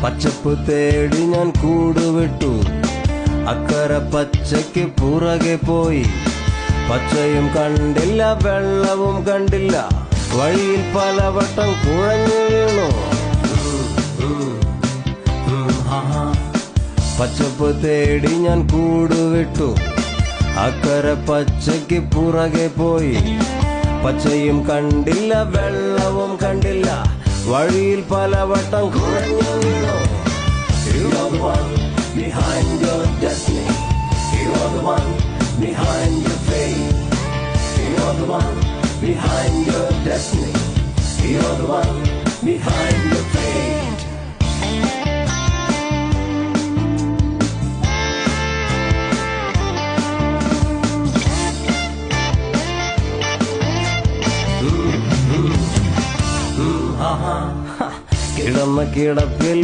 പച്ചപ്പ് തേടി ഞാൻ കൂടുവിട്ടു, അക്കരെ പച്ചയ്ക്ക് പുറകെ പോയി. പച്ചയും കണ്ടില്ല, വെള്ളവും കണ്ടില്ല, വഴിയിൽ പലവട്ടം കുഴഞ്ഞു വീണു. പച്ചപ്പ് തേടി ഞാൻ കൂടുവിട്ടു, അക്കരെ പച്ചയ്ക്ക് പുറകെ പോയി. പച്ചയും കണ്ടില്ല, വെള്ളവും കണ്ടില്ല, വഴിയിൽ പലവട്ടം കുഴഞ്ഞു വീണു. You are the one behind your destiny. You are the one behind your fate. You are the one behind your destiny. You are the one behind your fate. കിടന്ന കിടപ്പിൽ